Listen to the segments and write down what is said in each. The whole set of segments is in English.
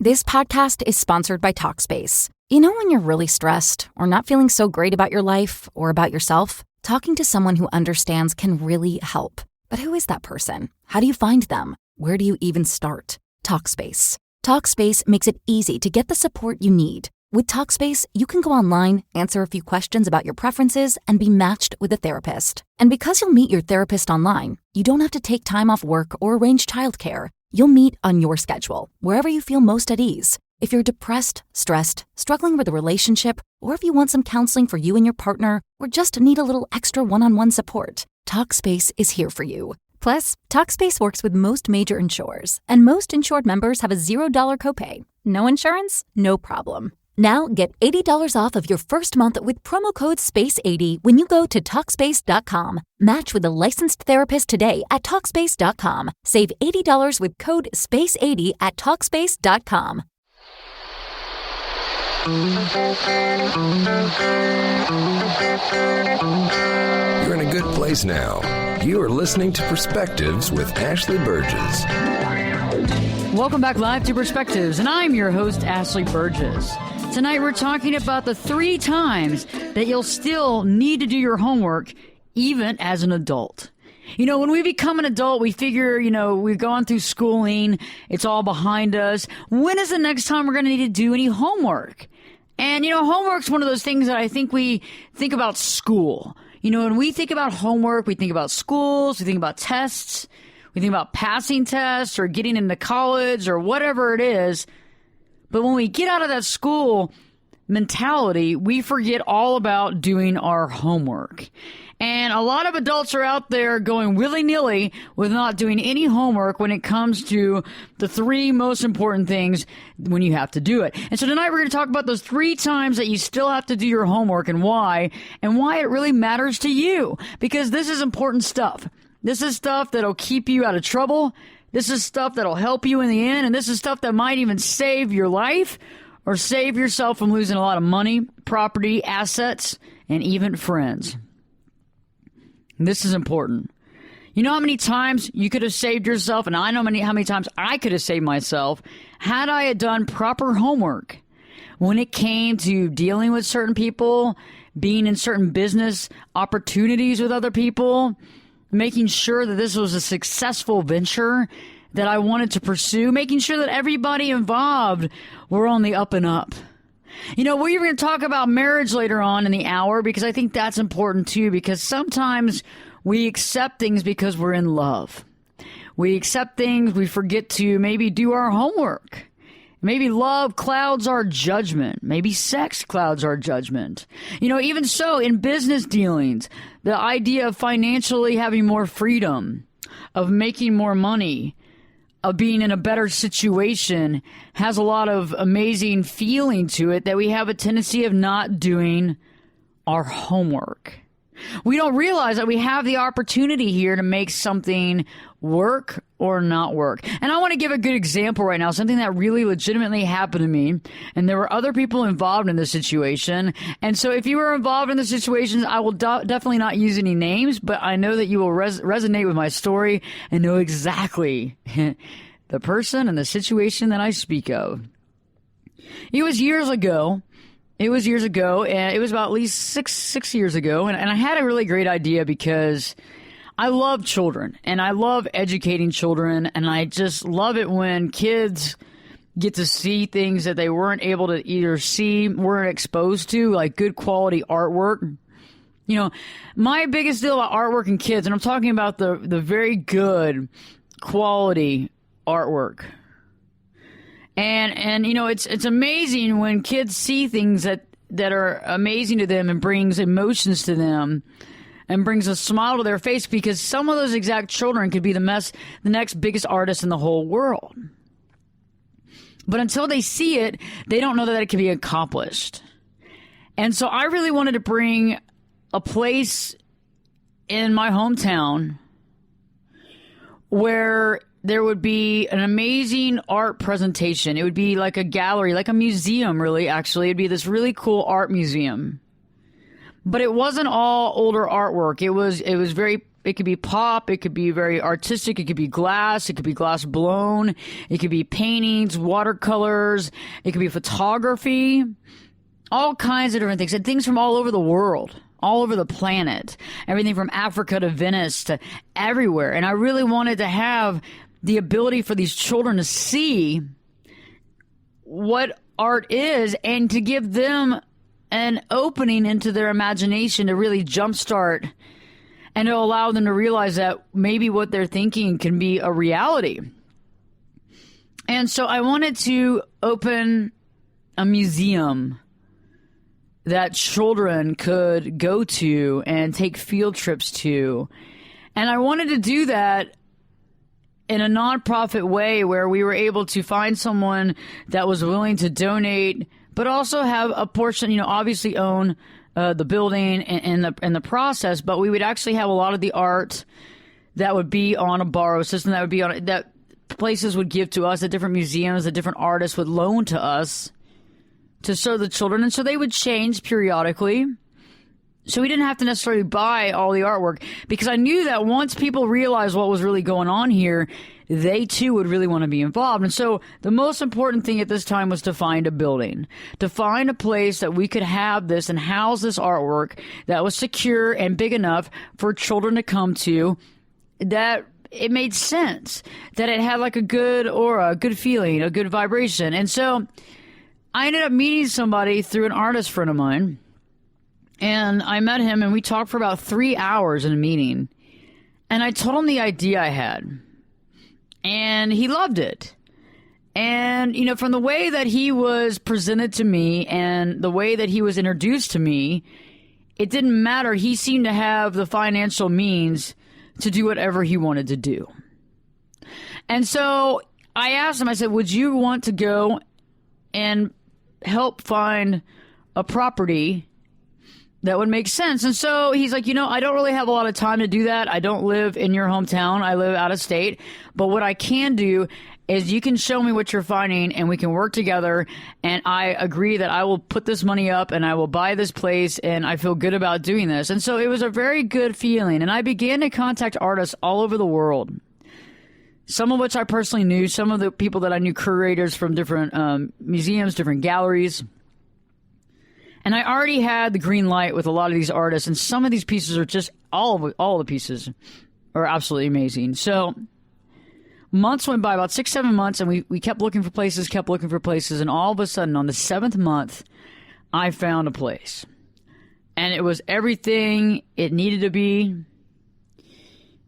This podcast is sponsored by Talkspace. You know when you're really stressed or not feeling so great about your life or about yourself? Talking to someone who understands can really help. But who is that person? How do you find them? Where do you even start? Talkspace. Talkspace makes it easy to get the support you need. With Talkspace, you can go online, answer a few questions about your preferences, and be matched with a therapist. And because you'll meet your therapist online, you don't have to take time off work or arrange childcare. You'll meet on your schedule, wherever you feel most at ease. If you're depressed, stressed, struggling with a relationship, or if you want some counseling for you and your partner, or just need a little extra one-on-one support, Talkspace is here for you. Plus, Talkspace works with most major insurers, and most insured members have a $0 copay. No insurance? No problem. Now get $80 off of your first month with promo code SPACE80 when you go to Talkspace.com. Match with a licensed therapist today at Talkspace.com. Save $80 with code SPACE80 at Talkspace.com. You're in a good place now. You are listening to Perspectives with Ashley Burgess. Welcome back live to Perspectives, and I'm your host, Ashley Burgess. Tonight we're talking about the 3 times that you'll still need to do your homework, even as an adult. You know, when we become an adult, we figure, we've gone through schooling, it's all behind us. When is the next time we're going to need to do any homework? And, homework's one of those things that I think we think about school. When we think about homework, we think about schools, we think about tests, we think about passing tests or getting into college or whatever it is. But when we get out of that school mentality, we forget all about doing our homework. And a lot of adults are out there going willy-nilly with not doing any homework when it comes to the 3 most important things when you have to do it. And so tonight we're going to talk about those 3 times that you still have to do your homework and why it really matters to you. Because this is important stuff. This is stuff that'll keep you out of trouble. This is stuff that'll help you in the end, and this is stuff that might even save your life or save yourself from losing a lot of money, property, assets, and even friends. This is important. You know how many times you could have saved yourself, and I know how many times I could have saved myself had I had done proper homework when it came to dealing with certain people, being in certain business opportunities with other people, making sure that this was a successful venture that I wanted to pursue, making sure that everybody involved were on the up and up. We're going to talk about marriage later on in the hour because I think that's important too, because sometimes we accept things because we're in love. We accept things, we forget to maybe do our homework. Maybe love clouds our judgment. Maybe sex clouds our judgment. Even so, in business dealings, the idea of financially having more freedom, of making more money, of being in a better situation has a lot of amazing feeling to it that we have a tendency of not doing our homework. We don't realize that we have the opportunity here to make something work or not work. And I want to give a good example right now, something that really legitimately happened to me. And there were other people involved in this situation. And so if you were involved in the situation, I will definitely not use any names, but I know that you will resonate with my story and know exactly the person and the situation that I speak of. It was years ago. And it was about at least six years ago. And I had a really great idea because I love children and I love educating children. And I just love it when kids get to see things that they weren't able to either see, weren't exposed to, like good quality artwork. My biggest deal about artwork and kids, and I'm talking about the very good quality artwork. And it's amazing when kids see things that are amazing to them and brings emotions to them and brings a smile to their face, because some of those exact children could be the next biggest artist in the whole world. But until they see it, they don't know that it can be accomplished. And so I really wanted to bring a place in my hometown where there would be an amazing art presentation. It would be like a gallery, like a museum, really, actually. It'd be this really cool art museum. But it wasn't all older artwork. It was very It could be pop. It could be very artistic. It could be glass. It could be glass blown. It could be paintings, watercolors. It could be photography. All kinds of different things, and things from all over the world, all over the planet. Everything from Africa to Venice to everywhere. And I really wanted to have the ability for these children to see what art is and to give them an opening into their imagination to really jumpstart and to allow them to realize that maybe what they're thinking can be a reality. And so I wanted to open a museum that children could go to and take field trips to. And I wanted to do that in a nonprofit way where we were able to find someone that was willing to donate, but also have a portion, obviously own the building and the process, but we would actually have a lot of the art that would be on a borrow system, that would be on that places would give to us, that different museums, that different artists would loan to us to show the children. And so they would change periodically. So we didn't have to necessarily buy all the artwork, because I knew that once people realized what was really going on here, they too would really want to be involved. And so the most important thing at this time was to find a building, to find a place that we could have this and house this artwork that was secure and big enough for children to come to, that it made sense, that it had like a good aura, a good feeling, a good vibration. And so I ended up meeting somebody through an artist friend of mine. And I met him and we talked for about 3 hours in a meeting. And I told him the idea I had. And he loved it. And, from the way that he was presented to me and the way that he was introduced to me, it didn't matter. He seemed to have the financial means to do whatever he wanted to do. And so I asked him, I said, would you want to go and help find a property that would make sense? And so he's like, I don't really have a lot of time to do that. I don't live in your hometown. I live out of state. But what I can do is you can show me what you're finding and we can work together. And I agree that I will put this money up and I will buy this place and I feel good about doing this. And so it was a very good feeling. And I began to contact artists all over the world, some of which I personally knew, some of the people that I knew, curators from different museums, different galleries. And I already had the green light with a lot of these artists, and some of these pieces are just, all the pieces are absolutely amazing. So months went by, about 6-7 months, and we kept looking for places, and all of a sudden, on the 7th month, I found a place. And it was everything it needed to be.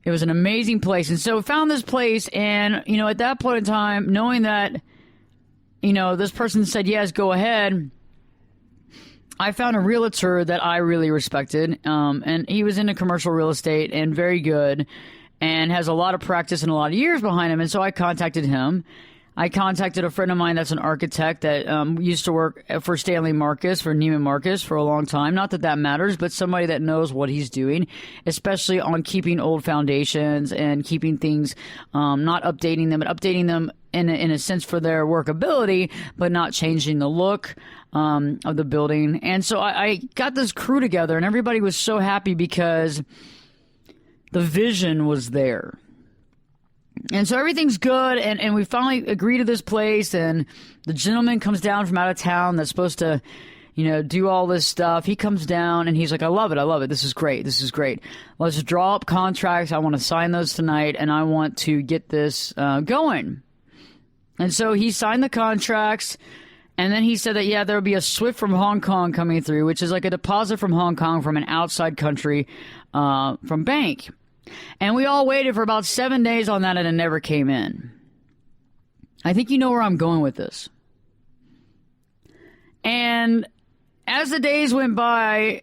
It was an amazing place. And so I found this place, and, at that point in time, knowing that, this person said, yes, go ahead, I found a realtor that I really respected, and he was into commercial real estate and very good and has a lot of practice and a lot of years behind him. And so I contacted him. I contacted a friend of mine that's an architect that used to work for Stanley Marcus, for Neiman Marcus for a long time. Not that matters, but somebody that knows what he's doing, especially on keeping old foundations and keeping things, not updating them, but updating them in a sense for their workability, but not changing the look of the building. And so I got this crew together, and everybody was so happy because the vision was there. And so everything's good, and we finally agree to this place, and the gentleman comes down from out of town that's supposed to, do all this stuff. He comes down, and he's like, I love it. This is great. Let's draw up contracts. I want to sign those tonight, and I want to get this going. And so he signed the contracts, and then he said that, there will be a SWIFT from Hong Kong coming through, which is like a deposit from Hong Kong from an outside country from bank. And we all waited for about 7 days on that, and it never came in. I think you know where I'm going with this. And as the days went by,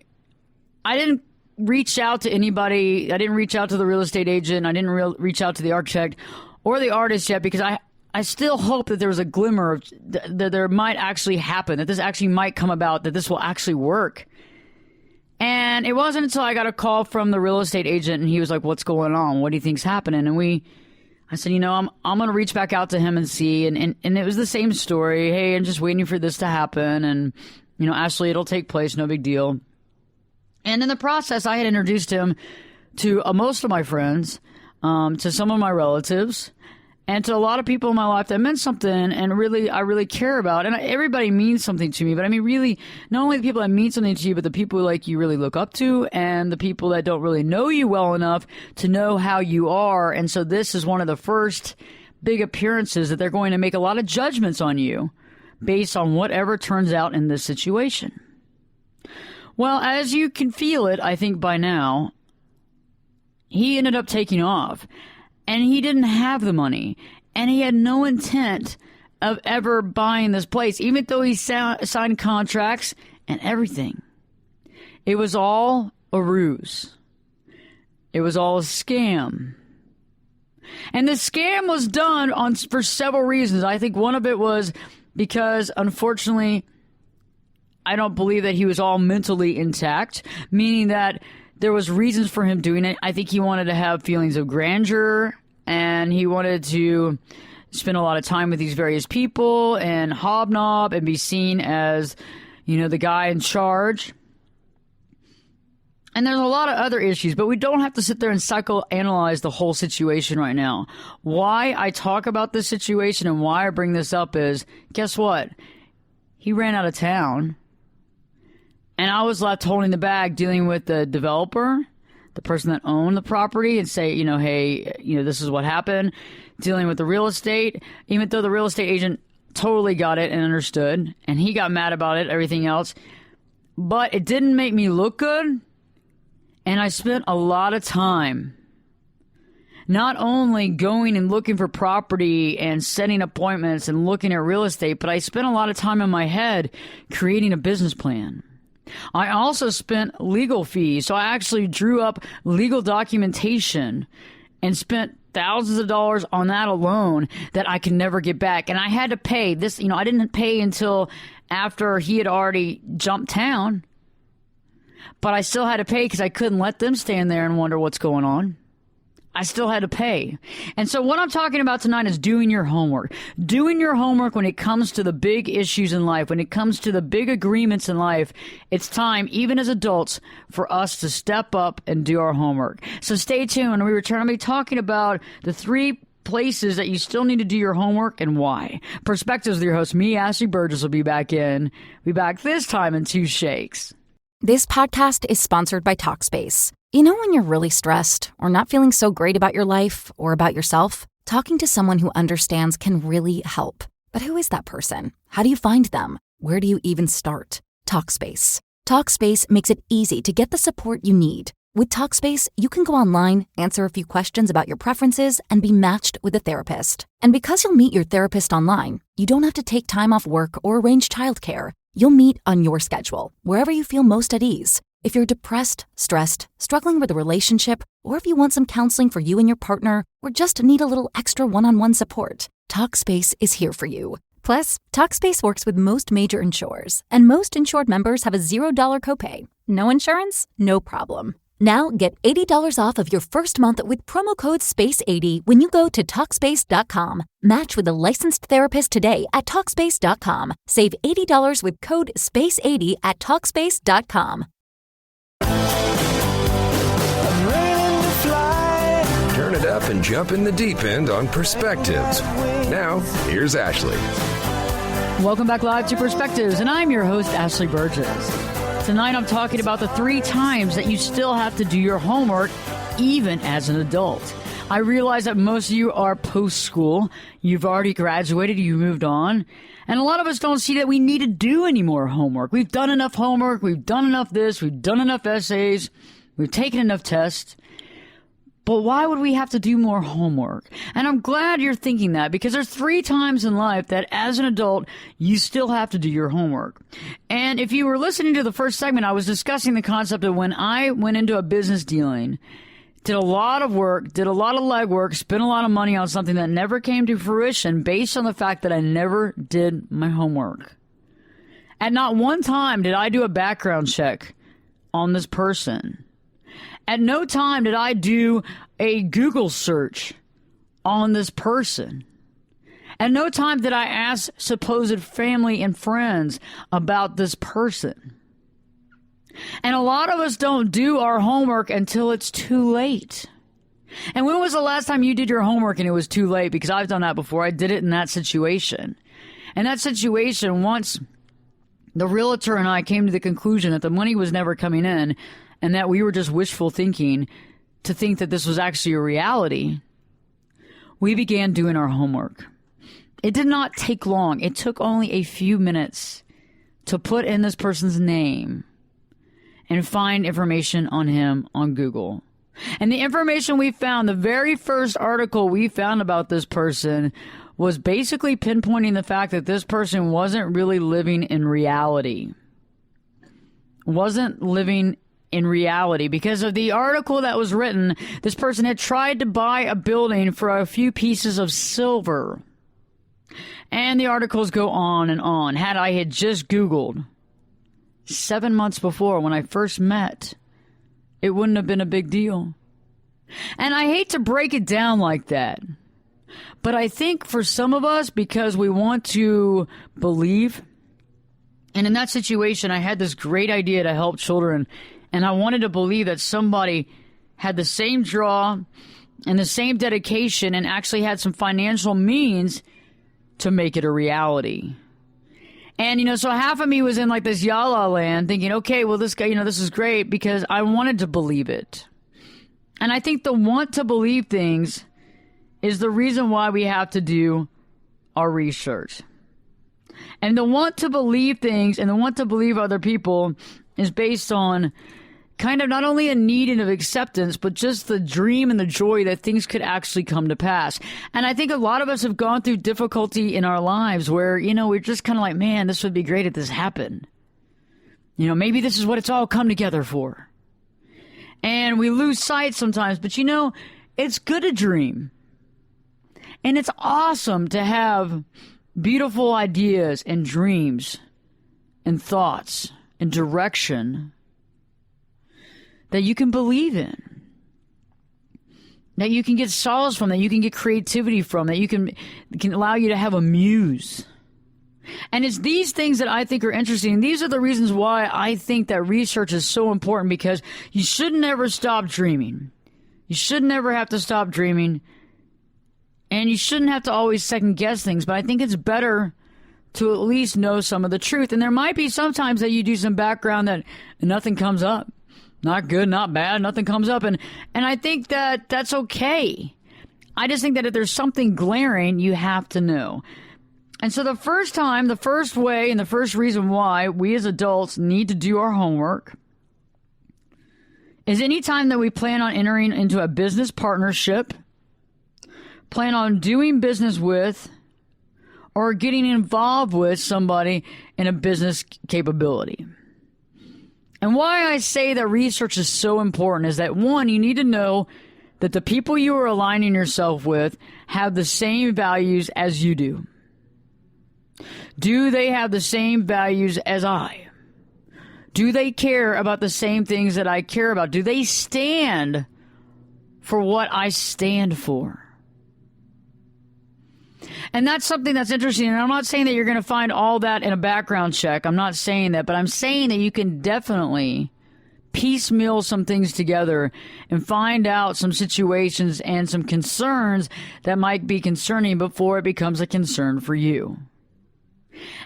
I didn't reach out to anybody. I didn't reach out to the real estate agent. I didn't reach out to the architect or the artist yet, because I still hope that there was a glimmer of that there might actually happen, that this actually might come about, that this will actually work. And it wasn't until I got a call from the real estate agent, and he was like, what's going on? What do you think's happening? And I said, I'm going to reach back out to him and see. And it was the same story. Hey, I'm just waiting for this to happen. And, Ashley, it'll take place. No big deal. And in the process, I had introduced him to most of my friends, to some of my relatives, and to a lot of people in my life that meant something and I really care about. And everybody means something to me, but I mean, really, not only the people that mean something to you, but the people like you really look up to and the people that don't really know you well enough to know how you are. And so this is one of the first big appearances that they're going to make a lot of judgments on you based on whatever turns out in this situation. Well, as you can feel it, I think by now, he ended up taking off. And he didn't have the money. And he had no intent of ever buying this place, even though he signed contracts and everything. It was all a ruse. It was all a scam. And the scam was done for several reasons. I think one of it was because, unfortunately, I don't believe that he was all mentally intact, meaning that there was reasons for him doing it. I think he wanted to have feelings of grandeur, and he wanted to spend a lot of time with these various people and hobnob and be seen as, the guy in charge. And there's a lot of other issues, but we don't have to sit there and psychoanalyze the whole situation right now. Why I talk about this situation and why I bring this up is, guess what? He ran out of town. And I was left holding the bag, dealing with the developer, the person that owned the property, and say, hey, this is what happened. Dealing with the real estate, even though the real estate agent totally got it and understood, and he got mad about it, everything else. But it didn't make me look good. And I spent a lot of time not only going and looking for property and setting appointments and looking at real estate, but I spent a lot of time in my head creating a business plan. I also spent legal fees. So I actually drew up legal documentation and spent thousands of dollars on that alone that I can never get back. And I had to pay this, I didn't pay until after he had already jumped town, but I still had to pay because I couldn't let them stand there and wonder what's going on. I still had to pay. And so what I'm talking about tonight is doing your homework. Doing your homework when it comes to the big issues in life, when it comes to the big agreements in life. It's time, even as adults, for us to step up and do our homework. So stay tuned. When we return, I'll be talking about the 3 places that you still need to do your homework and why. Perspectives with your host, me, Ashley Burgess, will be back this time in 2 shakes. This podcast is sponsored by Talkspace. When you're really stressed or not feeling so great about your life or about yourself, talking to someone who understands can really help. But who is that person? How do you find them? Where do you even start? Talkspace. Talkspace makes it easy to get the support you need. With Talkspace, you can go online, answer a few questions about your preferences, and be matched with a therapist. And because you'll meet your therapist online, you don't have to take time off work or arrange childcare. You'll meet on your schedule, wherever you feel most at ease. If you're depressed, stressed, struggling with a relationship, or if you want some counseling for you and your partner, or just need a little extra one-on-one support, Talkspace is here for you. Plus, Talkspace works with most major insurers, and most insured members have a $0 copay. No insurance? No problem. Now get $80 off of your first month with promo code SPACE80 when you go to Talkspace.com. Match with a licensed therapist today at Talkspace.com. Save $80 with code SPACE80 at Talkspace.com. Turn it up and jump in the deep end on Perspectives. Now, here's Ashley. Welcome back live to Perspectives, and I'm your host, Ashley Burgess. Tonight I'm talking about the 3 times that you still have to do your homework, even as an adult. I realize that most of you are post-school. You've already graduated, you moved on. And a lot of us don't see that we need to do any more homework. We've done enough homework, we've done enough this, we've done enough essays, we've taken enough tests. But why would we have to do more homework? And I'm glad you're thinking that, because there's 3 times in life that as an adult, you still have to do your homework. And if you were listening to the first segment, I was discussing the concept of when I went into a business dealing, did a lot of work, did a lot of legwork, spent a lot of money on something that never came to fruition based on the fact that I never did my homework. At not one time did I do a background check on this person. At no time did I do a Google search on this person. At no time did I ask supposed family and friends about this person. And a lot of us don't do our homework until it's too late. And when was the last time you did your homework and it was too late? Because I've done that before. I did it in that situation. In that situation, once the realtor and I came to the conclusion that the money was never coming in and that we were just wishful thinking to think that this was actually a reality, we began doing our homework. It did not take long. It took only a few minutes to put in this person's name and find information on him on Google. And the information we found, the very first article we found about this person, was basically pinpointing the fact that this person wasn't really living in reality. Wasn't living in reality. Because of the article that was written, this person had tried to buy a building for a few pieces of silver. And the articles go on and on. Had I just Googled 7 months before when I first met, it wouldn't have been a big deal. And I hate to break it down like that, but I think for some of us, because we want to believe, and in that situation, I had this great idea to help children, and I wanted to believe that somebody had the same draw and the same dedication and actually had some financial means to make it a reality. And, so half of me was in like this yalla land thinking, okay, well, this guy, this is great because I wanted to believe it. And I think the want to believe things is the reason why we have to do our research. And the want to believe things and the want to believe other people is based on kind of not only a need and of acceptance, but just the dream and the joy that things could actually come to pass. And I think a lot of us have gone through difficulty in our lives where, we're just kind of like, man, this would be great if this happened. Maybe this is what it's all come together for. And we lose sight sometimes, but it's good to dream. And it's awesome to have beautiful ideas and dreams and thoughts and direction that you can believe in, that you can get solace from, that you can get creativity from, that can allow you to have a muse. And it's these things that I think are interesting. These are the reasons why I think that research is so important, because you should never stop dreaming. You should never have to stop dreaming. And you shouldn't have to always second guess things, but I think it's better to at least know some of the truth. And there might be sometimes that you do some background that nothing comes up. Not good, not bad, nothing comes up. And I think that that's okay. I just think that if there's something glaring, you have to know. And so the first way, and the first reason why we as adults need to do our homework is anytime that we plan on entering into a business partnership, plan on doing business with, or getting involved with somebody in a business capability. And why I say that research is so important is that, one, you need to know that the people you are aligning yourself with have the same values as you do. Do they have the same values as I? Do they care about the same things that I care about? Do they stand for what I stand for? And that's something that's interesting. And I'm not saying that you're going to find all that in a background check. I'm not saying that. But I'm saying that you can definitely piecemeal some things together and find out some situations and some concerns that might be concerning before it becomes a concern for you.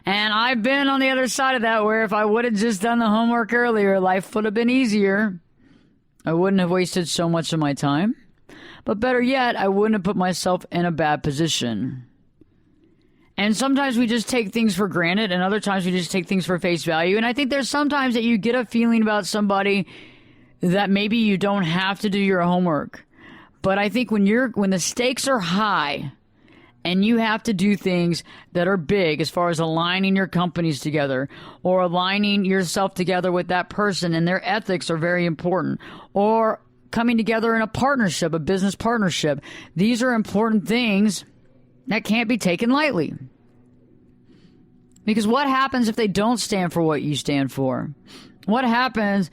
And I've been on the other side of that, where if I would have just done the homework earlier, life would have been easier. I wouldn't have wasted so much of my time. But better yet, I wouldn't have put myself in a bad position. And sometimes we just take things for granted, and other times we just take things for face value. And I think there's sometimes that you get a feeling about somebody that maybe you don't have to do your homework. But I think when the stakes are high and you have to do things that are big, as far as aligning your companies together or aligning yourself together with that person, and their ethics are very important, or coming together in a partnership, a business partnership. These are important things that can't be taken lightly. Because what happens if they don't stand for what you stand for? What happens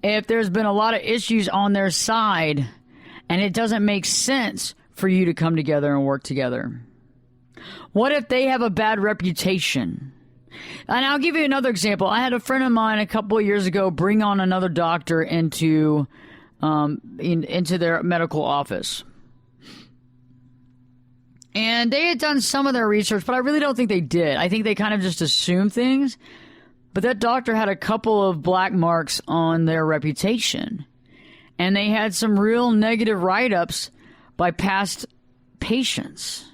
if there's been a lot of issues on their side and it doesn't make sense for you to come together and work together? What if they have a bad reputation? And I'll give you another example. I had a friend of mine a couple of years ago bring on another doctor into their medical office. And they had done some of their research, but I really don't think they did. I think they kind of just assumed things. But that doctor had a couple of black marks on their reputation. And they had some real negative write-ups by past patients.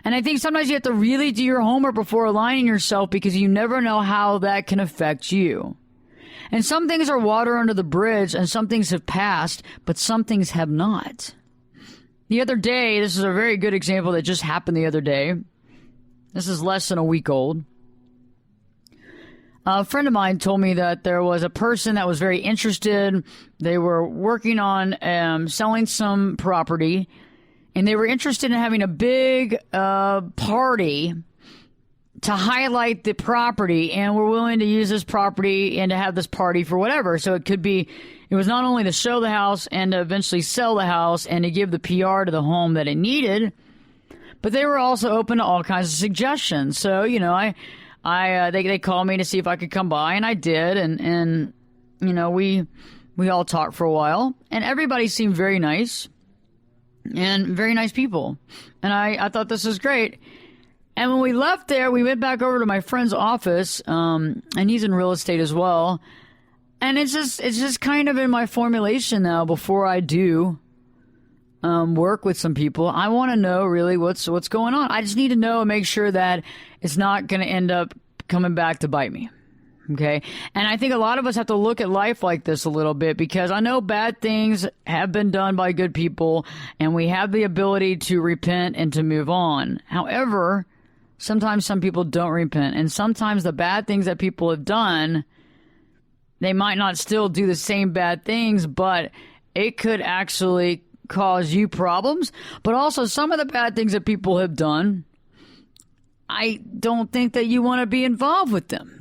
And I think sometimes you have to really do your homework before aligning yourself, because you never know how that can affect you. And some things are water under the bridge, and some things have passed, but some things have not. The other day, this is a very good example that just happened the other day. This is less than a week old. A friend of mine told me that there was a person that was very interested. They were working on selling some property, and they were interested in having a big party to highlight the property, and were willing to use this property and to have this party for whatever. So it was not only to show the house and to eventually sell the house and to give the PR to the home that it needed, but they were also open to all kinds of suggestions. So, they called me to see if I could come by, and I did, and we all talked for a while, and everybody seemed very nice and very nice people, and I thought this was great. And when we left there, we went back over to my friend's office, and he's in real estate as well, and it's just kind of in my formulation now. Before I do work with some people, I want to know really what's going on. I just need to know and make sure that it's not going to end up coming back to bite me. Okay. And I think a lot of us have to look at life like this a little bit, because I know bad things have been done by good people, and we have the ability to repent and to move on. However, sometimes some people don't repent, and sometimes the bad things that people have done, they might not still do the same bad things, but it could actually cause you problems. But also, some of the bad things that people have done, I don't think that you want to be involved with them.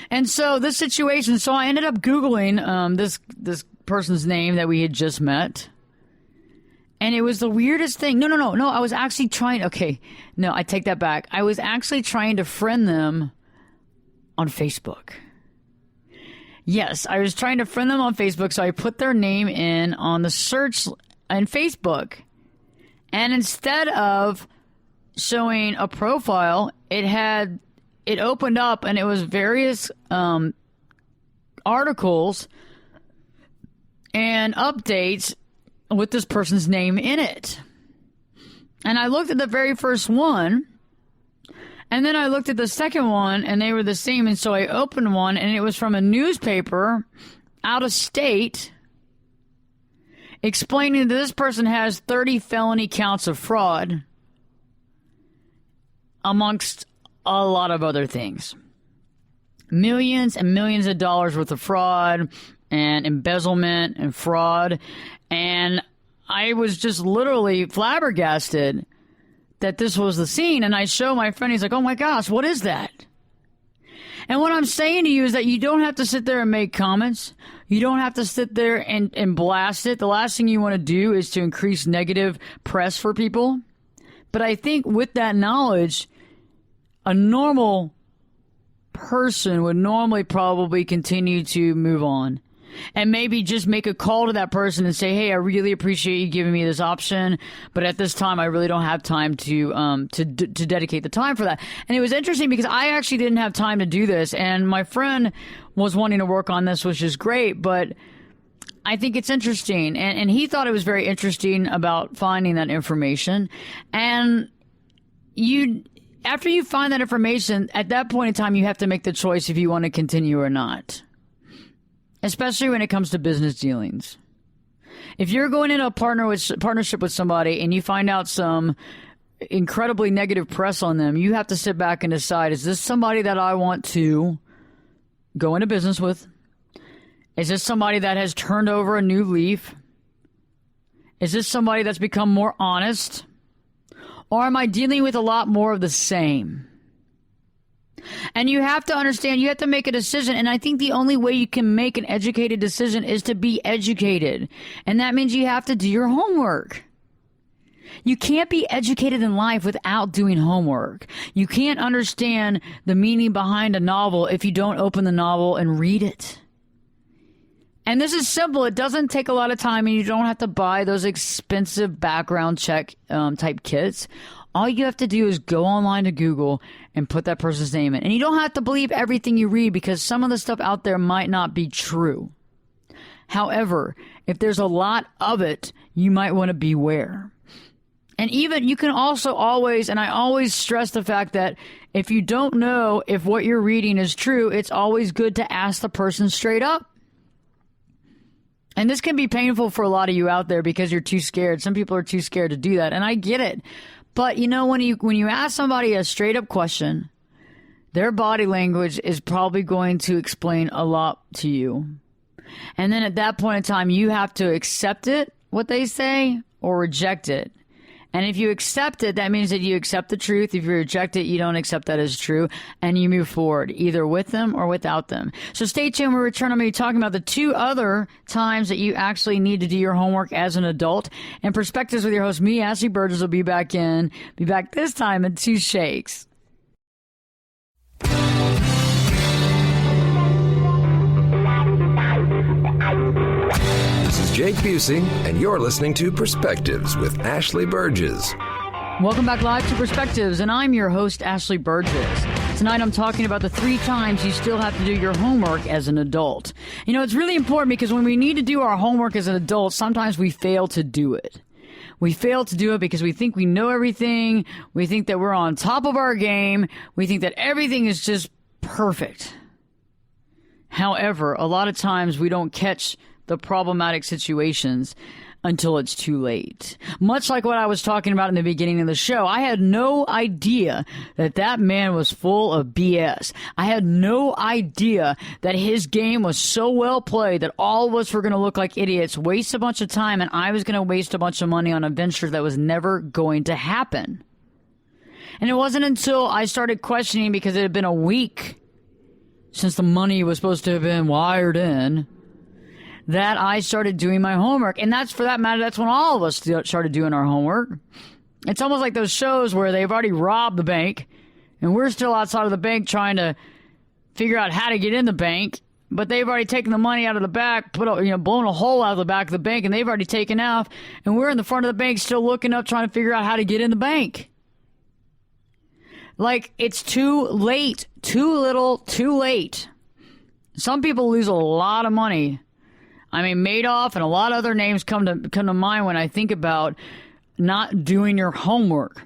And so this situation, so I ended up Googling this person's name that we had just met. And it was the weirdest thing. No. I was actually I take that back. I was actually trying to friend them on Facebook. Yes, I was trying to friend them on Facebook, so I put their name in on the search on Facebook. And instead of showing a profile, it opened up, and it was various articles and updates with this person's name in it. And I looked at the very first one, and then I looked at the second one, and they were the same. And so I opened one, and it was from a newspaper out of state, explaining that this person has 30 felony counts of fraud, amongst a lot of other things. Millions and millions of dollars worth of fraud and embezzlement and fraud. And I was just literally flabbergasted that this was the scene. And I show my friend, he's like, oh my gosh, what is that? And what I'm saying to you is that you don't have to sit there and make comments. You don't have to sit there and blast it. The last thing you want to do is to increase negative press for people. But I think with that knowledge, a normal person would normally probably continue to move on, and maybe just make a call to that person and say, hey, I really appreciate you giving me this option, but at this time I really don't have time to dedicate the time for that. And it was interesting because I actually didn't have time to do this, and my friend was wanting to work on this, which is great, but I think it's interesting, and he thought it was very interesting about finding that information. And after you find that information, at that point in time, you have to make the choice if you want to continue or not, especially when it comes to business dealings. If you're going into a partnership with somebody and you find out some incredibly negative press on them, you have to sit back and decide, is this somebody that I want to go into business with? Is this somebody that has turned over a new leaf? Is this somebody that's become more honest? Or am I dealing with a lot more of the same? And you have to understand, you have to make a decision. And I think the only way you can make an educated decision is to be educated. And that means you have to do your homework. You can't be educated in life without doing homework. You can't understand the meaning behind a novel if you don't open the novel and read it. And this is simple. It doesn't take a lot of time, and you don't have to buy those expensive background check type kits. All you have to do is go online to Google and put that person's name in. And you don't have to believe everything you read, because some of the stuff out there might not be true. However, if there's a lot of it, you might want to beware. And even you can also always, and I always stress the fact that if you don't know if what you're reading is true, it's always good to ask the person straight up. And this can be painful for a lot of you out there because you're too scared. Some people are too scared to do that, and I get it. But you know, when you ask somebody a straight up question, their body language is probably going to explain a lot to you. And then at that point in time, you have to accept it, what they say, or reject it. And if you accept it, that means that you accept the truth. If you reject it, you don't accept that as true, and you move forward, either with them or without them. So stay tuned. When we return, I'm going to be talking about the 2 other times that you actually need to do your homework as an adult. And Perspectives with your host, me, Ashley Burgess, will be back this time in 2 shakes. This is Jake Busey, and you're listening to Perspectives with Ashley Burgess. Welcome back live to Perspectives, and I'm your host, Ashley Burgess. Tonight I'm talking about the 3 times you still have to do your homework as an adult. You know, it's really important because when we need to do our homework as an adult, sometimes we fail to do it. We fail to do it because we think we know everything. We think that we're on top of our game. We think that everything is just perfect. However, a lot of times we don't catch the problematic situations until it's too late. Much like what I was talking about in the beginning of the show, I had no idea that man was full of BS. I had no idea that his game was so well played that all of us were going to look like idiots, waste a bunch of time, and I was going to waste a bunch of money on a venture that was never going to happen. And it wasn't until I started questioning, because it had been a week since the money was supposed to have been wired in, that I started doing my homework. And that's, for that matter, that's when all of us started doing our homework. It's almost like those shows where they've already robbed the bank, and we're still outside of the bank trying to figure out how to get in the bank. But they've already taken the money out of the back, blown a hole out of the back of the bank, and they've already taken off. And we're in the front of the bank still looking up, trying to figure out how to get in the bank. Like, it's too late, too little, too late. Some people lose a lot of money. I mean, Madoff and a lot of other names come to mind when I think about not doing your homework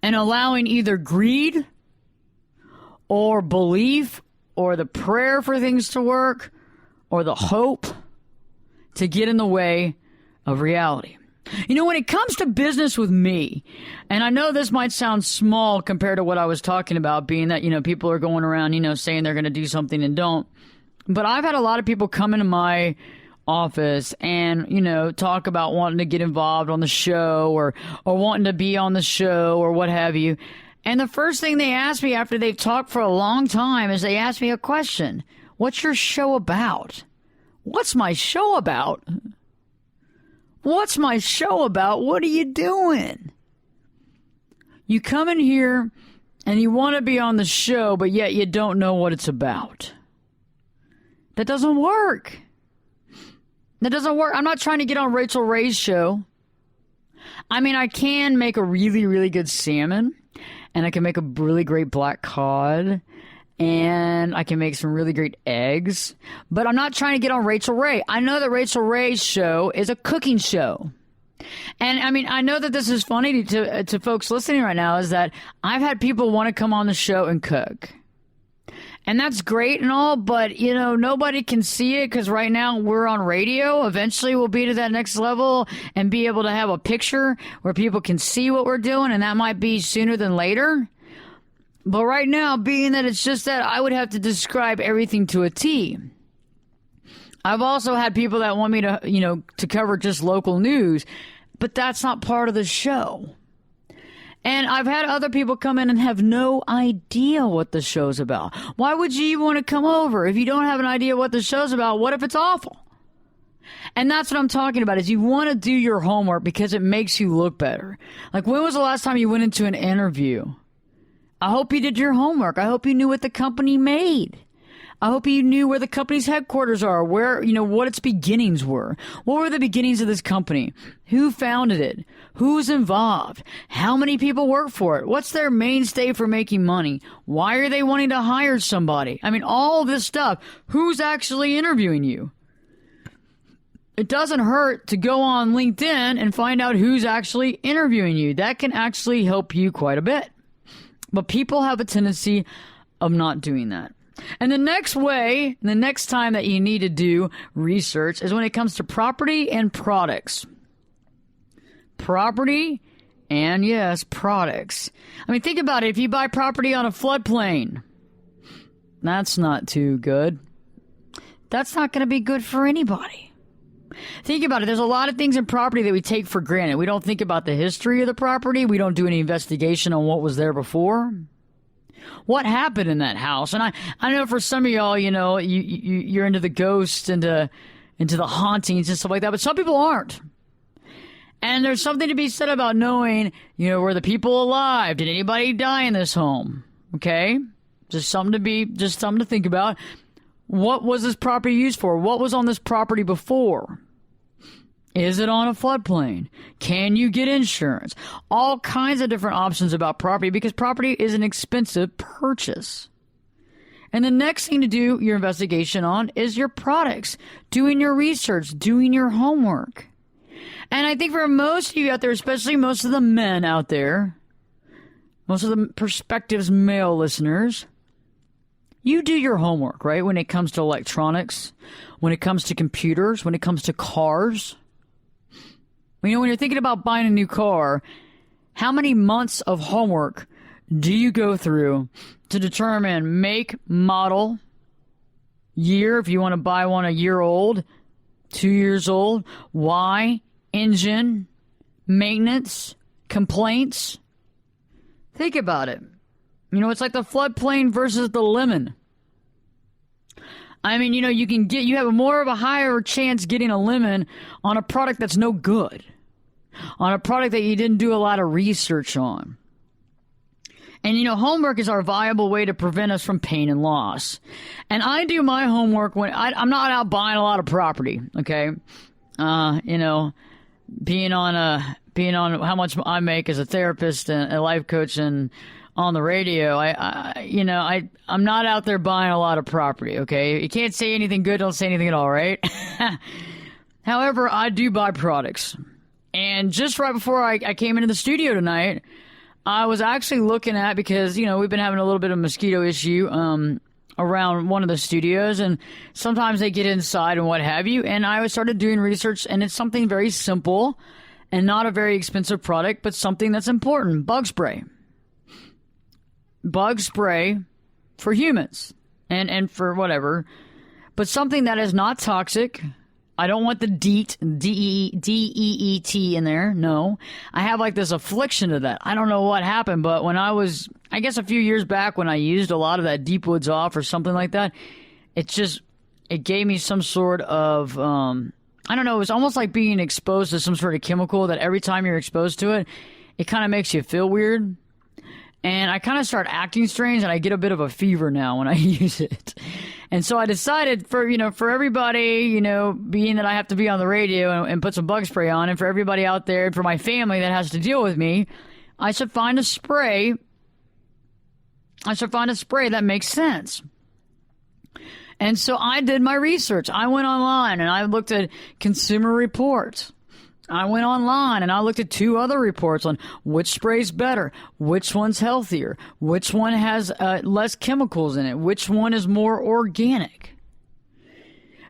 and allowing either greed or belief or the prayer for things to work or the hope to get in the way of reality. You know, when it comes to business with me, and I know this might sound small compared to what I was talking about, being that, people are going around, saying they're going to do something and don't. But I've had a lot of people come into my office and, talk about wanting to get involved on the show or wanting to be on the show or what have you. And the first thing they ask me after they've talked for a long time is they ask me a question. What's your show about? What's my show about? What's my show about? What are you doing? You come in here and you want to be on the show, but yet you don't know what it's about. That doesn't work. That doesn't work. I'm not trying to get on Rachel Ray's show. I mean, I can make a really, really good salmon, and I can make a really great black cod, and I can make some really great eggs, but I'm not trying to get on Rachel Ray. I know that Rachel Ray's show is a cooking show. And I mean, I know that this is funny to folks listening right now, is that I've had people want to come on the show and cook. And that's great and all, but, nobody can see it because right now we're on radio. Eventually we'll be to that next level and be able to have a picture where people can see what we're doing, and that might be sooner than later. But right now, being that it's just that I would have to describe everything to a T. I've also had people that want me to, to cover just local news, but that's not part of the show. And I've had other people come in and have no idea what the show's about. Why would you even want to come over if you don't have an idea what the show's about? What if it's awful? And that's what I'm talking about, is you want to do your homework because it makes you look better. Like, when was the last time you went into an interview? I hope you did your homework. I hope you knew what the company made. I hope you knew where the company's headquarters are, where, what its beginnings were. What were the beginnings of this company? Who founded it? Who's involved? How many people work for it? What's their mainstay for making money? Why are they wanting to hire somebody? I mean, all of this stuff. Who's actually interviewing you? It doesn't hurt to go on LinkedIn and find out who's actually interviewing you. That can actually help you quite a bit. But people have a tendency of not doing that. And the next time that you need to do research is when it comes to property and products. Property and, yes, products. I mean, think about it. If you buy property on a floodplain, that's not too good. That's not going to be good for anybody. Think about it. There's a lot of things in property that we take for granted. We don't think about the history of the property. We don't do any investigation on what was there before. What happened in that house? And I know for some of y'all, you're into the ghosts, into the hauntings and stuff like that, but some people aren't. And there's something to be said about knowing, were the people alive? Did anybody die in this home? Okay? Just something to think about. What was this property used for? What was on this property before? Is it on a floodplain? Can you get insurance? All kinds of different options about property, because property is an expensive purchase. And the next thing to do your investigation on is your products, doing your research, doing your homework. And I think for most of you out there, especially most of the men out there, most of the Perspectives male listeners, you do your homework, right? When it comes to electronics, when it comes to computers, when it comes to cars. When you're thinking about buying a new car, how many months of homework do you go through to determine make, model, year, if you want to buy one a year old, 2 years old, why, engine, maintenance, complaints? Think about it. It's like the floodplain versus the lemon. I mean, you have more of a higher chance getting a lemon on a product that's no good, on a product that you didn't do a lot of research on. And, homework is our viable way to prevent us from pain and loss. And I do my homework when I'm not out buying a lot of property, okay? Being on how much I make as a therapist and a life coach and on the radio, I'm not out there buying a lot of property, okay? You can't say anything good, don't say anything at all, right? However, I do buy products. And just right before I came into the studio tonight, I was actually looking at, because, we've been having a little bit of mosquito issue around one of the studios, and sometimes they get inside and what have you. And I started doing research, and it's something very simple and not a very expensive product, but something that's important: bug spray. Bug spray for humans and for whatever, but something that is not toxic. I don't want the DEET, D-E-E-T in there. No, I have like this affliction to that. I don't know what happened, but when I guess a few years back, when I used a lot of that Deep Woods Off or something like that, it gave me some sort of, I don't know, it was almost like being exposed to some sort of chemical that every time you're exposed to it, it kind of makes you feel weird. And I kind of start acting strange, and I get a bit of a fever now when I use it. And so I decided for everybody, being that I have to be on the radio and put some bug spray on, and for everybody out there, and for my family that has to deal with me, I should find a spray. That makes sense. And so I did my research. I went online and I looked at Consumer Reports. I went online and I looked at 2 other reports on which spray's better, which one's healthier, which one has less chemicals in it, which one is more organic.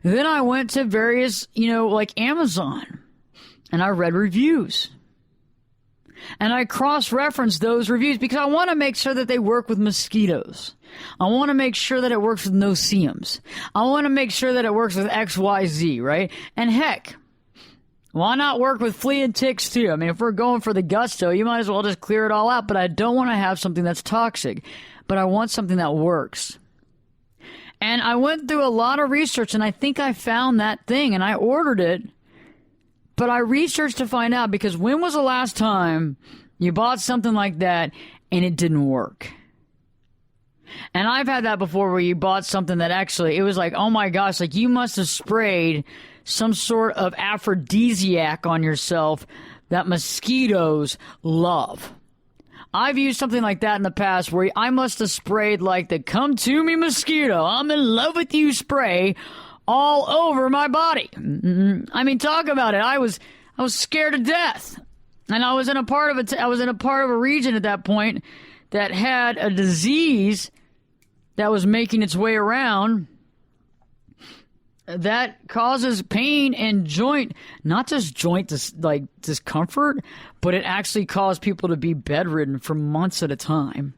Then I went to various, like Amazon, and I read reviews. And I cross-referenced those reviews because I want to make sure that they work with mosquitoes. I want to make sure that it works with no-see-ums. I want to make sure that it works with XYZ, right? And heck, why not work with flea and ticks too? I mean, if we're going for the gusto, you might as well just clear it all out. But I don't want to have something that's toxic, but I want something that works. And I went through a lot of research, and I think I found that thing, and I ordered it. But I researched to find out, because when was the last time you bought something like that and it didn't work? And I've had that before, where you bought something that actually, it was like, oh my gosh, like you must have sprayed some sort of aphrodisiac on yourself that mosquitoes love. I've used something like that in the past, where I must have sprayed like the "come to me mosquito, I'm in love with you" spray all over my body. I mean, talk about it. I was scared to death. And I was in a part of a region at that point that had a disease that was making its way around that causes pain and not just joint discomfort, but it actually caused people to be bedridden for months at a time.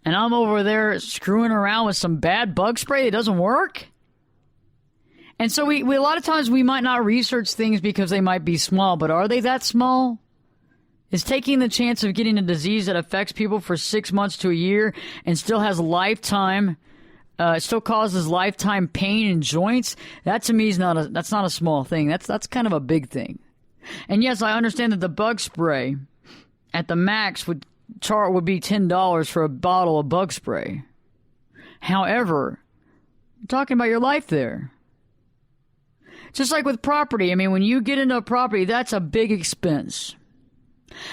And I'm over there screwing around with some bad bug spray that doesn't work. And so we a lot of times we might not research things because they might be small, but are they that small? Is taking the chance of getting a disease that affects people for 6 months to a year and still has still causes lifetime pain in joints? That to me is that's not a small thing. That's kind of a big thing. And yes, I understand that the bug spray at the max would be $10 for a bottle of bug spray. However, I'm talking about your life there. Just like with property. I mean, when you get into a property, that's a big expense.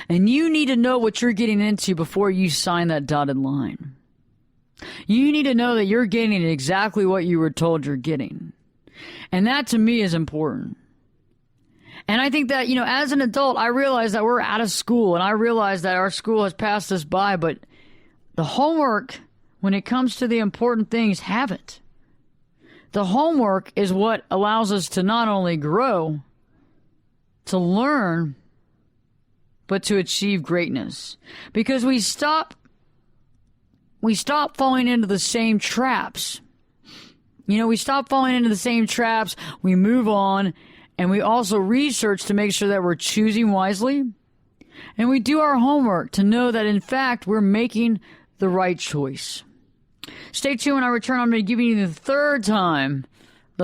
And you need to know what you're getting into before you sign that dotted line. You need to know that you're getting exactly what you were told you're getting. And that to me is important. And I think that, as an adult, I realize that we're out of school, and I realize that our school has passed us by, but the homework, when it comes to the important things, haven't. The homework is what allows us to not only grow, to learn, but to achieve greatness. Because we stop falling into the same traps. We stop falling into the same traps, we move on, and we also research to make sure that we're choosing wisely. And we do our homework to know that, in fact, we're making the right choice. Stay tuned. When I return, I'm going to give you the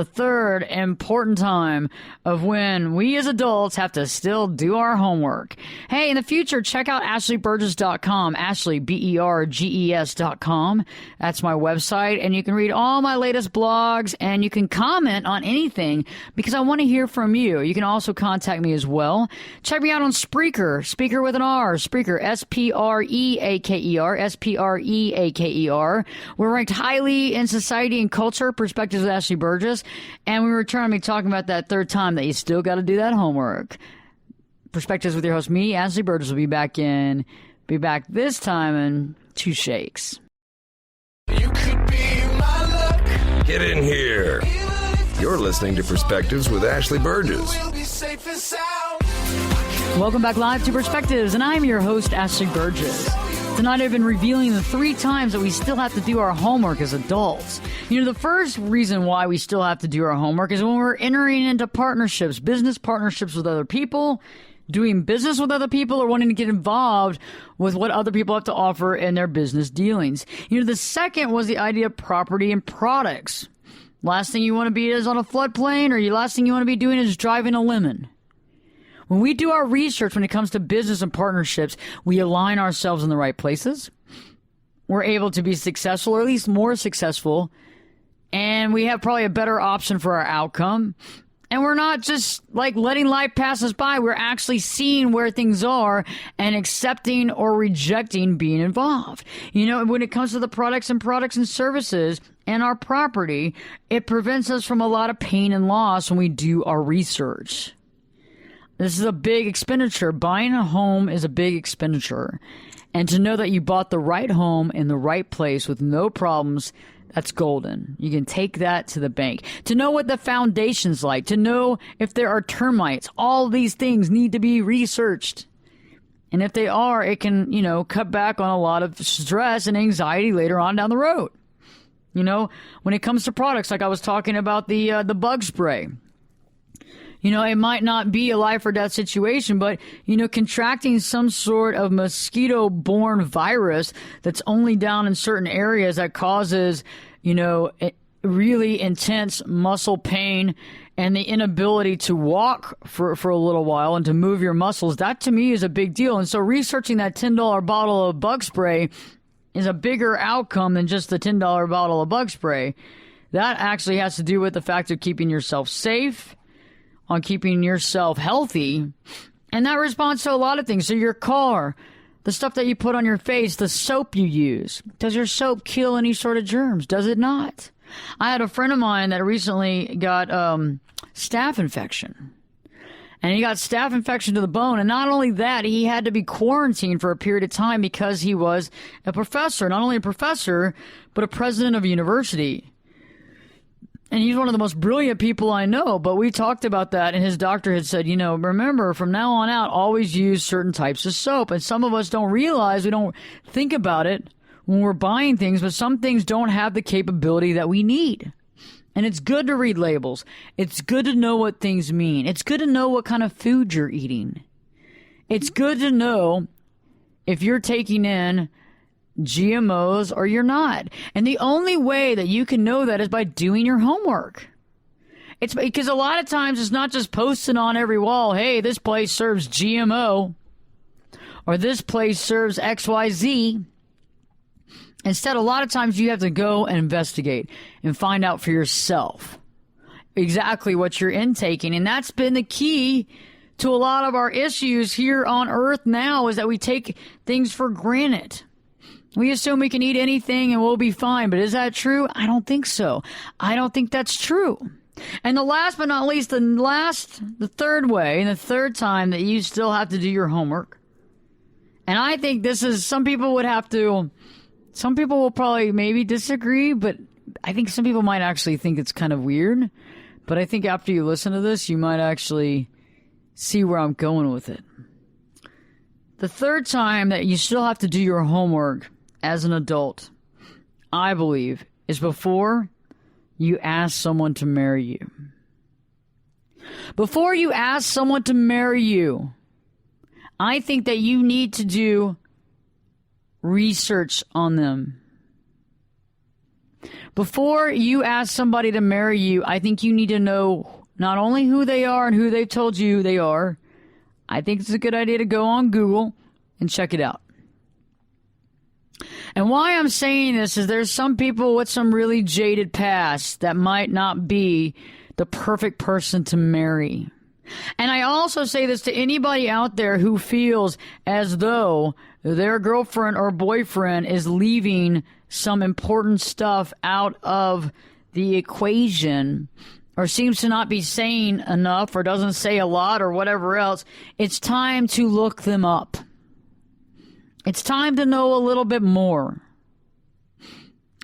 third important time of when we as adults have to still do our homework. Hey, in the future, check out AshleyBurgess.com, Ashley, BERGES.com. That's my website, and you can read all my latest blogs, and you can comment on anything because I want to hear from you. You can also contact me as well. Check me out on Spreaker, Speaker with an R, Spreaker, Spreaker. We're ranked highly in Society and Culture, Perspectives with Ashley Burgess. And we return to me talking about that third time that you still got to do that homework. Perspectives with your host, me, Ashley Burgess, will be back this time in 2 shakes. You could be my luck. Get in here. You're listening to Perspectives with Ashley Burgess. We'll be safe and sound. Welcome back live to Perspectives, and I'm your host, Ashley Burgess. Tonight I've been revealing the 3 times that we still have to do our homework as adults. The first reason why we still have to do our homework is when we're entering into partnerships, business partnerships with other people, doing business with other people, or wanting to get involved with what other people have to offer in their business dealings. The second was the idea of property and products. Last thing you want to be is on a floodplain, or last thing you want to be doing is driving a lemon. When we do our research when it comes to business and partnerships, we align ourselves in the right places. We're able to be successful, or at least more successful, and we have probably a better option for our outcome. And we're not just like letting life pass us by. We're actually seeing where things are and accepting or rejecting being involved. When it comes to the products and services and our property, it prevents us from a lot of pain and loss when we do our research. This is a big expenditure. Buying a home is a big expenditure. And to know that you bought the right home in the right place with no problems, that's golden. You can take that to the bank. To know what the foundation's like, to know if there are termites, all these things need to be researched. And if they are, it can, cut back on a lot of stress and anxiety later on down the road. When it comes to products, like I was talking about the bug spray. It might not be a life or death situation, but, contracting some sort of mosquito-borne virus that's only down in certain areas that causes, really intense muscle pain and the inability to walk for a little while and to move your muscles, that to me is a big deal. And so researching that $10 bottle of bug spray is a bigger outcome than just the $10 bottle of bug spray. That actually has to do with the fact of keeping yourself safe, on keeping yourself healthy. And that responds to a lot of things. So your car, the stuff that you put on your face, the soap you use. Does your soap kill any sort of germs? Does it not? I had a friend of mine that recently got staph infection. And he got staph infection to the bone. And not only that, he had to be quarantined for a period of time because he was a professor. Not only a professor, but a president of a university. And he's one of the most brilliant people I know. But we talked about that, and his doctor had said, you know, remember, from now on out, always use certain types of soap. And some of us don't realize, we don't think about it when we're buying things, but some things don't have the capability that we need. And it's good to read labels. It's good to know what things mean. It's good to know what kind of food you're eating. It's good to know if you're taking in GMOs or you're not. And the only way that you can know that is by doing your homework. It's because a lot of times it's not just posting on every wall, hey, this place serves GMO or this place serves XYZ. Instead, a lot of times you have to go and investigate and find out for yourself exactly what you're intaking. And that's been the key to a lot of our issues here on Earth now, is that we take things for granted. We assume we can eat anything and we'll be fine. But is that true? I don't think so. I don't think that's true. And the last but not least, the third way, and the third time that you still have to do your homework. And I think this is, some people will probably maybe disagree, but I think some people might actually think it's kind of weird. But I think after you listen to this, you might actually see where I'm going with it. The third time that you still have to do your homework as an adult, I believe, is before you ask someone to marry you. Before you ask someone to marry you, I think that you need to do research on them. Before you ask somebody to marry you, I think you need to know not only who they are and who they've told you they are. I think it's a good idea to go on Google and check it out. And why I'm saying this is there's some people with some really jaded past that might not be the perfect person to marry. And I also say this to anybody out there who feels as though their girlfriend or boyfriend is leaving some important stuff out of the equation, or seems to not be saying enough, or doesn't say a lot, or whatever else. It's time to look them up. It's time to know a little bit more.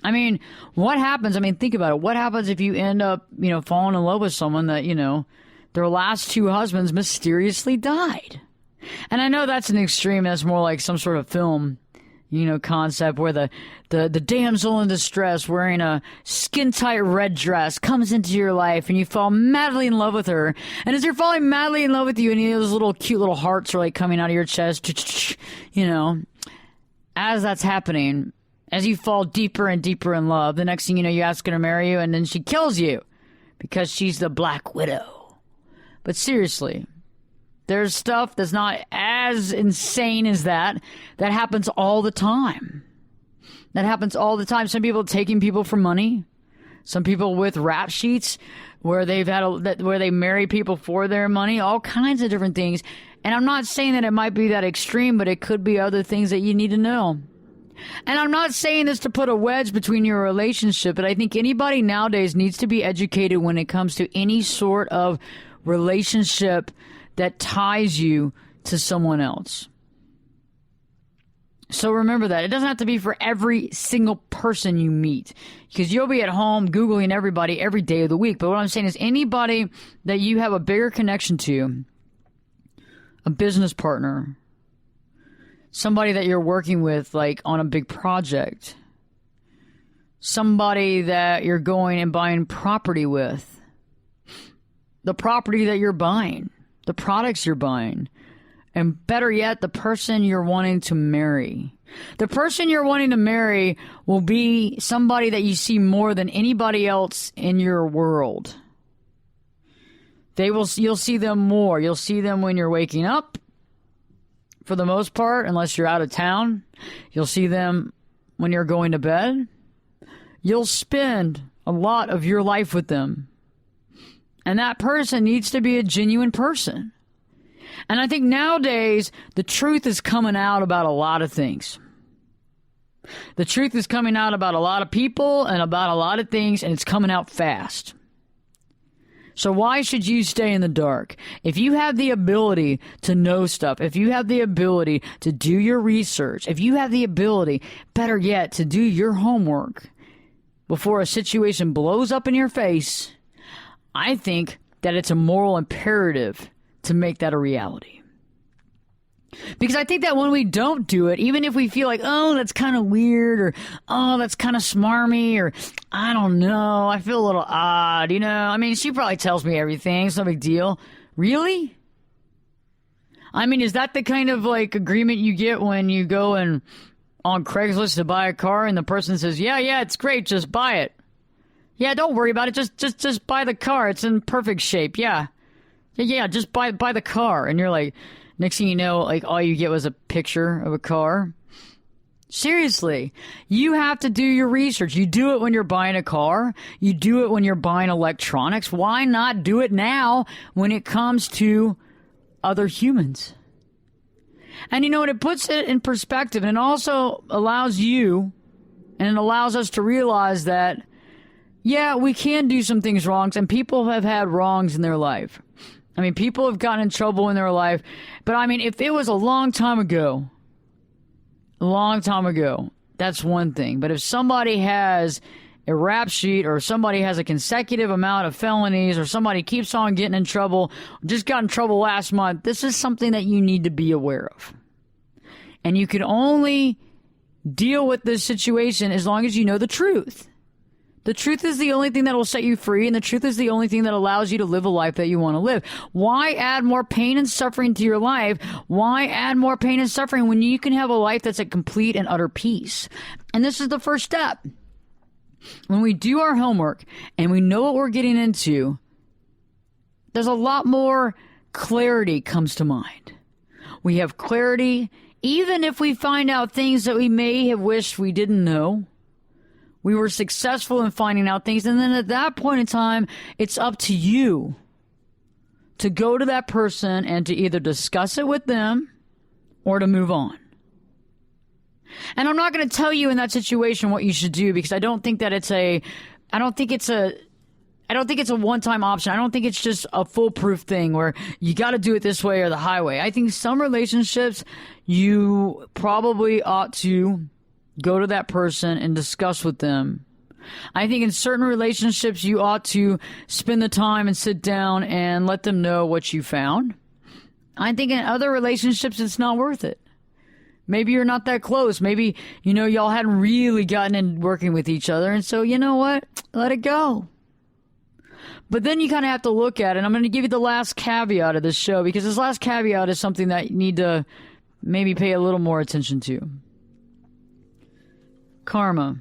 I mean, what happens? I mean, think about it. What happens if you end up, falling in love with someone that, their last two husbands mysteriously died? And I know that's an extreme. That's more like some sort of film, concept where the damsel in distress wearing a skin-tight red dress comes into your life and you fall madly in love with her. And as you're falling madly in love with you, and those little cute little hearts are like coming out of your chest, as that's happening, as you fall deeper and deeper in love, the next thing you know, you ask her to marry you, and then she kills you because she's the Black Widow. But seriously, there's stuff that's not as insane as that happens all the time. That happens all the time. Some people taking people for money. Some people with rap sheets where where they marry people for their money. All kinds of different things. And I'm not saying that it might be that extreme, but it could be other things that you need to know. And I'm not saying this to put a wedge between your relationship, but I think anybody nowadays needs to be educated when it comes to any sort of relationship that ties you to someone else. So remember that. It doesn't have to be for every single person you meet, because you'll be at home Googling everybody every day of the week. But what I'm saying is anybody that you have a bigger connection to, a business partner, somebody that you're working with, like on a big project, somebody that you're going and buying property with, the property that you're buying, the products you're buying, And better yet, the person you're wanting to marry. The person you're wanting to marry will be somebody that you see more than anybody else in your world. You'll see them more. You'll see them when you're waking up, for the most part, unless you're out of town. You'll see them when you're going to bed. You'll spend a lot of your life with them. And that person needs to be a genuine person. And I think nowadays, the truth is coming out about a lot of things. The truth is coming out about a lot of people and about a lot of things, and it's coming out fast. So why should you stay in the dark? If you have the ability to know stuff, if you have the ability to do your research, if you have the ability, better yet, to do your homework before a situation blows up in your face, I think that it's a moral imperative to make that a reality. Because I think that when we don't do it, even if we feel like, oh, that's kind of weird, or, oh, that's kind of smarmy, or, I don't know, I feel a little odd, I mean, she probably tells me everything, it's no big deal. Really? I mean, is that the kind of, agreement you get when you go on Craigslist to buy a car, and the person says, yeah, it's great, just buy it. Yeah, don't worry about it, just buy the car, it's in perfect shape, yeah, just buy the car. And you're like, next thing you know, all you get was a picture of a car. Seriously, you have to do your research. You do it when you're buying a car. You do it when you're buying electronics. Why not do it now when it comes to other humans? And it puts it in perspective, and it also allows you, and it allows us to realize that, yeah, we can do some things wrong, and people have had wrongs in their life. I mean, people have gotten in trouble in their life. But, I mean, if it was a long time ago, that's one thing. But if somebody has a rap sheet, or somebody has a consecutive amount of felonies, or somebody keeps on getting in trouble, just got in trouble last month, this is something that you need to be aware of. And you can only deal with this situation as long as you know the truth. The truth is the only thing that will set you free, and the truth is the only thing that allows you to live a life that you want to live. Why add more pain and suffering to your life? Why add more pain and suffering when you can have a life that's at complete and utter peace? And this is the first step. When we do our homework and we know what we're getting into, there's a lot more clarity comes to mind. We have clarity even if we find out things that we may have wished we didn't know. We were successful in finding out things. And then at that point in time, it's up to you to go to that person and to either discuss it with them or to move on. And I'm not going to tell you in that situation what you should do, because I don't think it's a one-time option. I don't think it's just a foolproof thing where you got to do it this way or the highway. I think some relationships you probably ought to go to that person and discuss with them. I think in certain relationships, you ought to spend the time and sit down and let them know what you found. I think in other relationships, it's not worth it. Maybe you're not that close. Maybe, y'all hadn't really gotten in working with each other. And so, you know what? Let it go. But then you kind of have to look at it. I'm going to give you the last caveat of this show, because this last caveat is something that you need to maybe pay a little more attention to. Karma.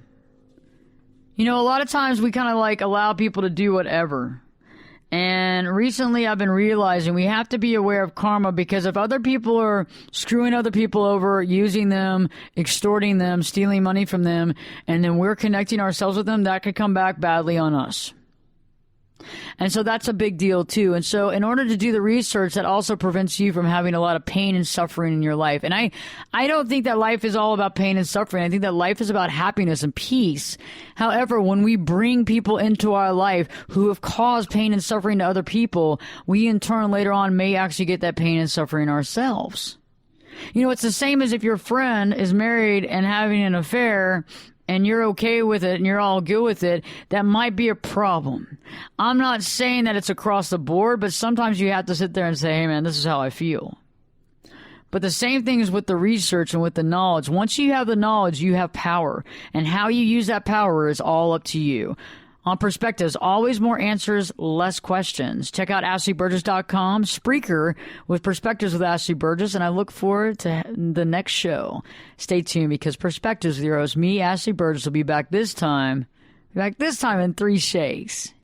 A lot of times we kind of allow people to do whatever. And recently I've been realizing we have to be aware of karma, because if other people are screwing other people over, using them, extorting them, stealing money from them, and then we're connecting ourselves with them, that could come back badly on us. And so that's a big deal too. And so in order to do the research, that also prevents you from having a lot of pain and suffering in your life. And I don't think that life is all about pain and suffering. I think that life is about happiness and peace. However, when we bring people into our life who have caused pain and suffering to other people, we in turn later on may actually get that pain and suffering ourselves. It's the same as if your friend is married and having an affair, and you're okay with it and you're all good with it. That might be a problem. I'm not saying that it's across the board, but sometimes you have to sit there and say, hey man, this is how I feel. But the same thing is with the research and with the knowledge. Once you have the knowledge, you have power. And how you use that power is all up to you. on Perspectives. Always more answers, less questions. Check out AshleyBurgess.com, Spreaker with Perspectives with Ashley Burgess, and I look forward to the next show. Stay tuned because Perspectives with your host, me, Ashley Burgess, will be back this time in 3 shakes.